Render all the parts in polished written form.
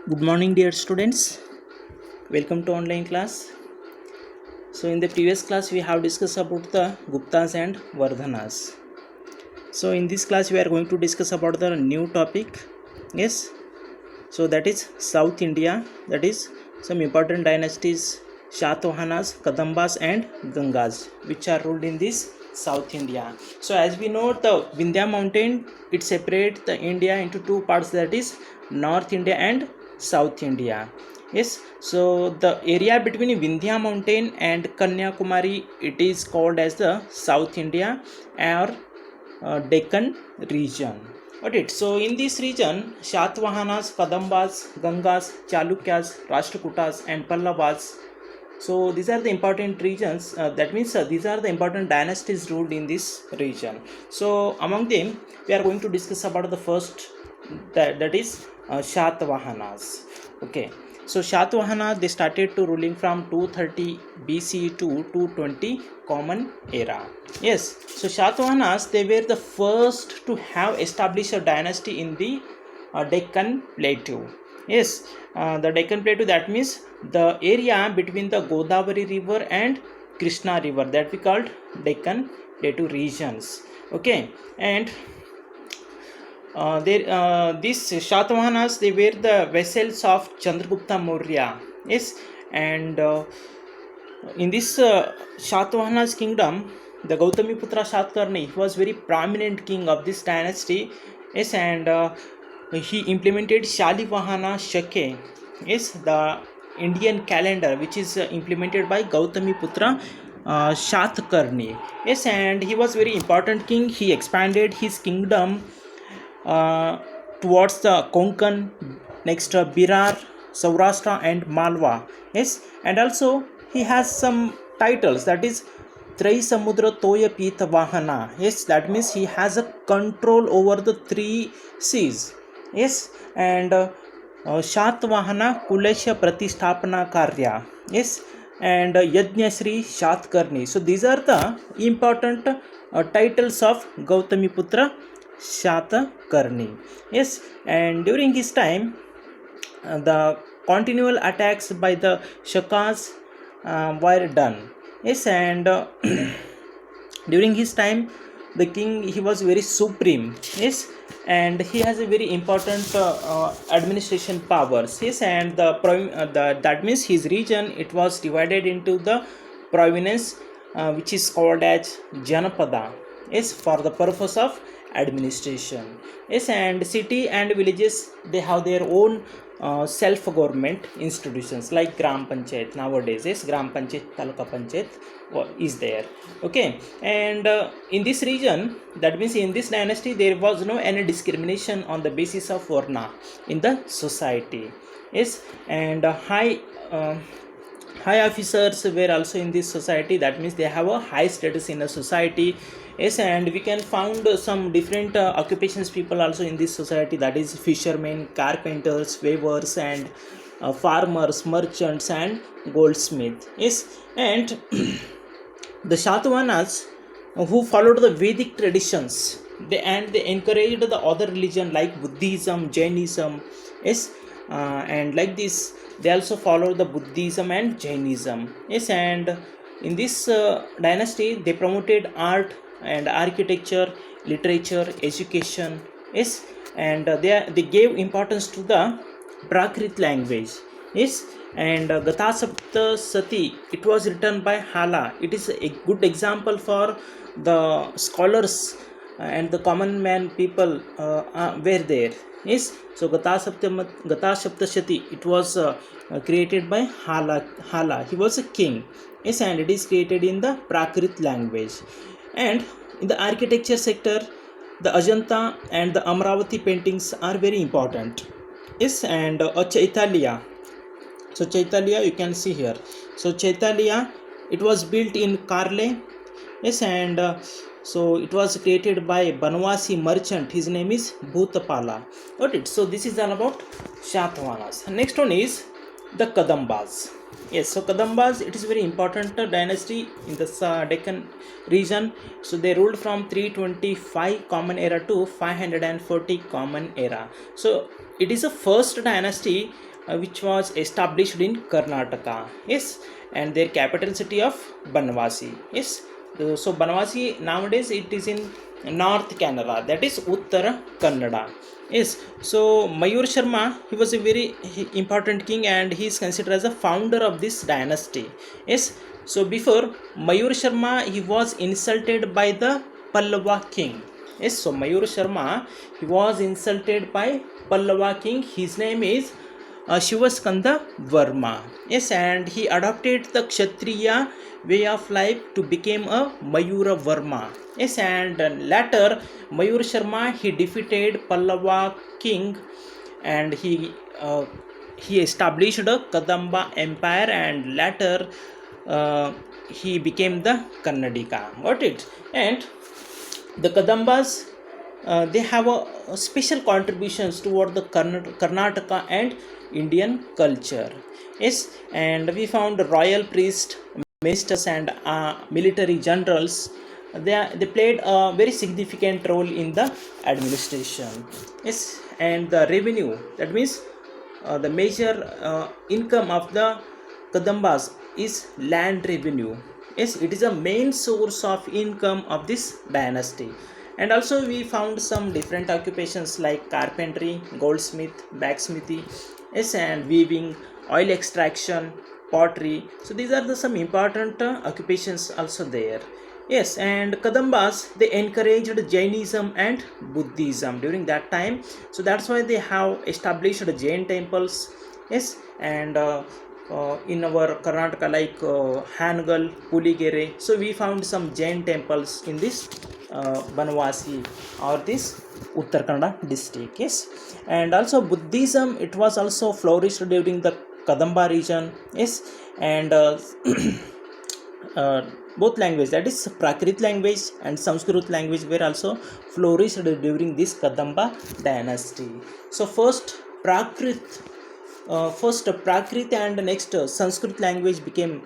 Good morning, dear students. Welcome to online class. So, in the previous class, we have discussed about the Guptas and Vardhanas. So, in this class, we are going to discuss about the new topic. Yes. So, that is South India. That is some important dynasties: Shatavahanas, Kadambas, and Gangas, which are ruled in this South India. So, as we know, the Vindhya mountain it separates the India into two parts. That is North India and South India. Yes, so the area between Vindhya mountain and Kanyakumari it is called as the South India or Deccan region. Got it. So in this region, Shatavahanas, Kadambas, Gangas, Chalukyas, Rashtrakutas, and Pallavas. So these are the important regions. That means these are the important dynasties ruled in this region. So among them, we are going to discuss about the first, that is Shatavahanas. Okay. So Shatavahanas they started to ruling from 230 BC to 220 Common Era. Yes, so Shatavahanas they were the first to have established a dynasty in the Deccan Plateau. Yes, the Deccan Plateau, that means the area between the Godavari River and Krishna River, that we called Deccan Plateau regions. Okay, and these Shatavahanas they were the vessels of Chandragupta Maurya. Yes, and in this Shatavahanas kingdom, the Gautamiputra Shatkarni was very prominent king of this dynasty. Yes, and he implemented Shalivahana Shake. Yes, the Indian calendar which is implemented by Gautamiputra Shatkarni. Yes, and he was very important king. He expanded his kingdom uh, towards the Konkan, next Birar, Saurashtra, and Malwa. Yes, and also he has some titles, that is Trai Samudra Toya Pita Vahana. Yes, that means he has a control over the three seas. Yes, and Shatvahana Kulesha Pratisthapana Karya. Yes, and Yajnasri Shatkarni. So these are the important titles of Gautamiputra Shatakarni. Yes, and during his time, the continual attacks by the Shakas were done. Yes, and during his time, the king he was very supreme. Yes, and he has a very important administration powers. Yes, and the that means his region it was divided into the province which is called as Janapada. Yes, for the purpose of administration. Yes, and city and villages they have their own self government institutions like Gram Panchayat nowadays. Yes, Gram Panchayat, Taluka Panchayat is there. Okay, and in this region, that means in this dynasty, there was no any discrimination on the basis of Varna in the society. Yes, and high officers were also in this society. That means they have a high status in the society. Yes, and we can found some different occupations people also in this society, that is fishermen, carpenters, weavers, and farmers, merchants, and goldsmith. Yes, and the Shatavahanas who followed the Vedic traditions, they encouraged the other religion like Buddhism, Jainism. Yes, and like this they also follow the Buddhism and Jainism. Yes, and in this dynasty they promoted art and architecture, literature, education. Yes, and they gave importance to the Prakrit language. Yes, and Gatha Sapta Sati it was written by Hala. It is a good example for the scholars and the common man people were there. Yes, so Gatha Saptashati it was created by Hala. He was a king. Yes, and it is created in the Prakrit language. And in the architecture sector, the Ajanta and the Amravati paintings are very important. Yes, and Chaitanya. So Chaitanya you can see here. So Chaitanya it was built in Karle. Yes, and so it was created by Banwasi merchant. His name is Bhutapala. Got it. So this is all about Shatavahanas. Next one is the Kadambas. Yes, so Kadambas it is very important dynasty in the Deccan region. So they ruled from 325 Common Era to 540 Common Era. So it is the first dynasty which was established in Karnataka. Yes, and their capital city of Banvasi. Yes, so Banvasi nowadays it is in North Canada, that is Uttara Kannada. Yes, so Mayur Sharma, he was a very important king and he is considered as a founder of this dynasty. Yes, so before Mayur Sharma, he was insulted by the Pallava king. Yes, so Mayur Sharma, he was insulted by Pallava king. His name is Shivaskanda Varma. Yes, and he adopted the Kshatriya way of life to become a Mayura Varma. Yes, and later Mayur Sharma, he defeated Pallava king and he established a Kadamba empire, and later uh, he became the Kannadika. Got it? And the Kadambas, they have a special contributions toward the Karnataka and Indian culture. Yes, and we found royal priests, ministers, and military generals. They played a very significant role in the administration. Yes, and the revenue, that means the major income of the Kadambas is land revenue. Yes, it is a main source of income of this dynasty. And also we found some different occupations like carpentry, goldsmith, blacksmithy, yes, and weaving, oil extraction, pottery. So these are the some important occupations also there. Yes, and Kadambas, they encouraged Jainism and Buddhism during that time. So that's why they have established Jain temples. Yes, and in our Karnataka, like Hangal, Puligere. So we found some Jain temples in this Banvasi or this Uttar Kannada district. Yes, and also Buddhism, it was also flourished during the Kadamba region. Yes, and both language, that is Prakrit language and Sanskrit language, were also flourished during this Kadamba dynasty. So first Prakrit and next Sanskrit language became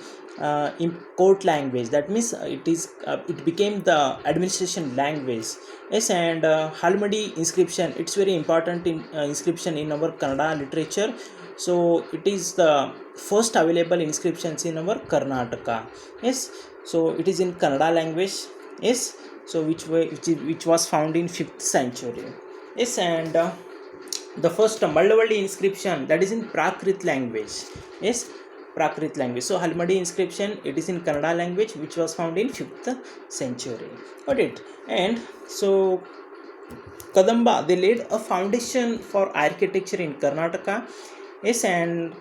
in court language. That means it became the administration language. Yes, and Halmadi inscription, it's very important in inscription in our Kannada literature. So it is the first available inscriptions in our Karnataka. Yes, so it is in Kannada language. Yes, so which was found in 5th century. Yes, and the first Mallavadi inscription, that is in Prakrit language. Yes, Prakrit language. So Halmadi inscription, it is in Kannada language, which was found in 5th century. Got it? And so Kadamba, they laid a foundation for architecture in Karnataka. Yes, and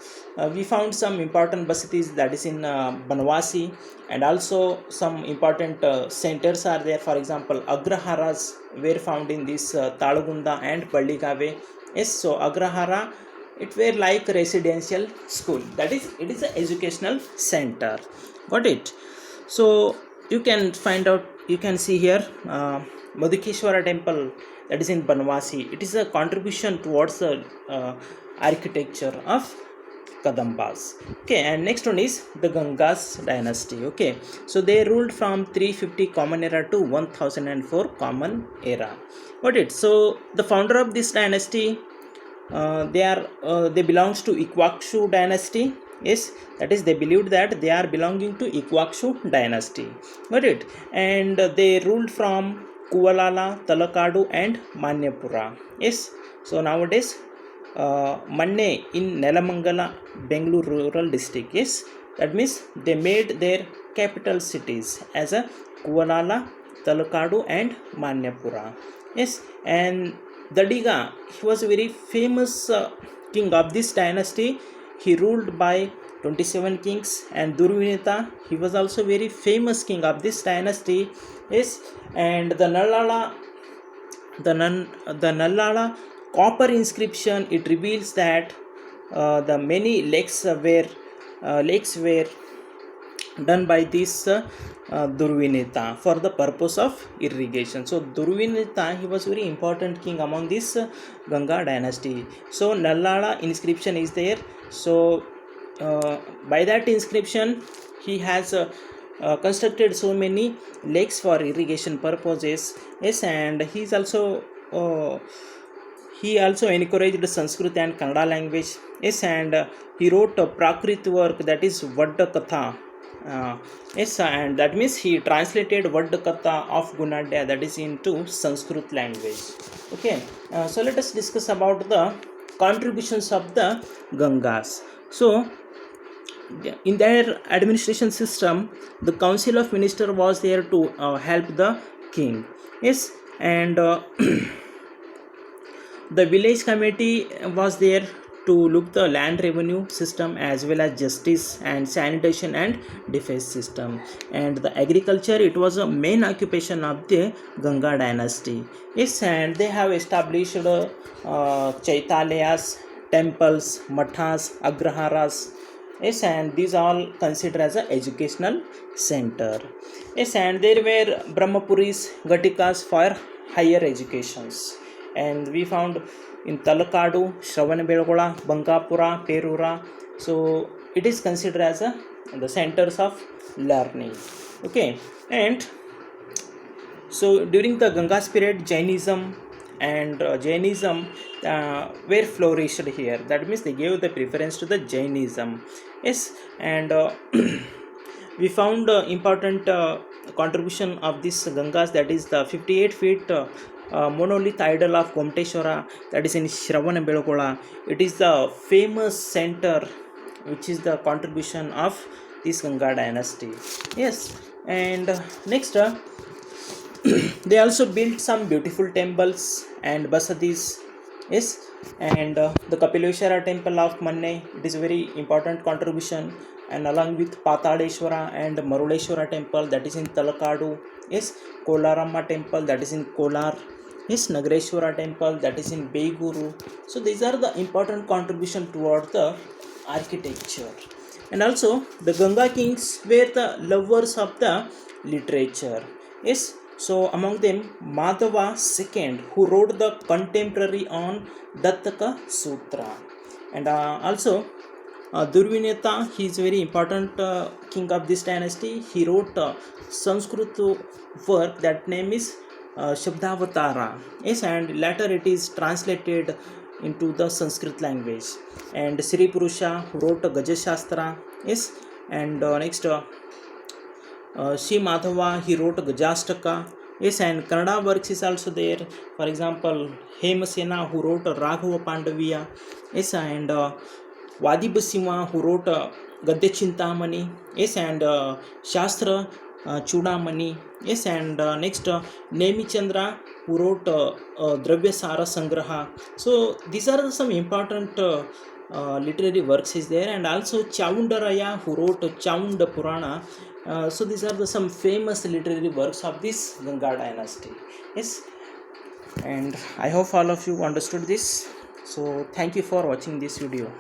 we found some important basities, that is in Banvasi, and also some important centers are there. For example, Agraharas were found in this Talagunda and Palligave. Yes, so Agrahara, it were like residential school. That is, it is an educational center. Got it? So you can find out. You can see here Madhukeshwara temple, that is in Banvasi. It is a contribution towards the architecture of Kadambas. Okay, and next one is the Gangas dynasty. Okay, so they ruled from 350 Common Era to 1004 Common Era. Got it? So the founder of this dynasty, they belongs to Ikwakshu dynasty. Yes, that is, they believed that they are belonging to Ikwakshu dynasty. Got it? And they ruled from Kuvalala, Talakadu, and Manyapura. Yes, so nowadays Manne in Nelamangala, Bengaluru rural district. Yes, that means they made their capital cities as a Kuvalala, Talakadu, and Manyapura. Yes, and Dadiga, he was a very famous king of this dynasty. He ruled by 27 kings, and Durvinita, he was also very famous king of this dynasty. Yes, and the Nallala copper inscription, it reveals that the many lakes were done by this Durvinita for the purpose of irrigation. So Durvinita, he was very important king among this Ganga dynasty. So Nallala inscription is there. So by that inscription, he has constructed so many lakes for irrigation purposes. Yes, and he is also he also encouraged Sanskrit and Kannada language. Yes, and he wrote a Prakrit work, that is Vadda Katha. Yes, and that means he translated Vadda Katha of Gunadya, that is into Sanskrit language. Okay, so let us discuss about the contributions of the Gangas. So in their administration system, the council of minister was there to help the king. Yes, and the village committee was there to look the land revenue system as well as justice and sanitation and defense system. And the agriculture, it was a main occupation of the Ganga dynasty. Yes, and they have established chaitalayas, temples, mathas, agraharas. Yes, and these all considered as a educational center. Yes, and there were brahmapuris, gatikas for higher educations. And we found in Talakadu, Shravanabelagola, Bankapura, Perura. So it is considered as the centers of learning. Okay, and so during the Ganga's period, Jainism and Jainism were flourished here. That means they gave the preference to the Jainism. Yes, and we found important contribution of this Gangas, that is the 58 feet monolith idol of Gomteshwara, that is in Shravanabelagola. It is the famous center which is the contribution of this Ganga dynasty. Yes, and next they also built some beautiful temples and basadis. Yes, and the Kapileshwara temple of Manne, it is a very important contribution, and along with Pataleshwara and Maruleshwara temple, that is in Talakadu. Yes, Kolarama temple, that is in Kolar. Yes, Nagareshwara temple, that is in Beiguru. So these are the important contribution toward the architecture. And also the Ganga kings were the lovers of the literature. Yes, so among them Madhava II, who wrote the contemporary on Dattaka Sutra. And also Durvineta, he is very important king of this dynasty. He wrote Sanskrit work, that name is Shabdavatara. Yes, and later it is translated into the Sanskrit language. And Sri Purusha, who wrote Gajashastra. Yes, and next Sri Madhava, he wrote Gajastaka. Yes, and Kannada works is also there. For example, Hemasena, who wrote Raghava Pandaviya. Yes, and Vadibasima, who wrote Gadya Chintamani. Yes, and Shastra Chudamani. Yes, and next Nemi Chandra, who wrote Dravya Sara Sangraha. So these are some important literary works is there. And also Chaundaraya, who wrote Chaunda Purana. So these are some famous literary works of this Ganga dynasty. Yes, and I hope all of you understood this. So thank you for watching this video.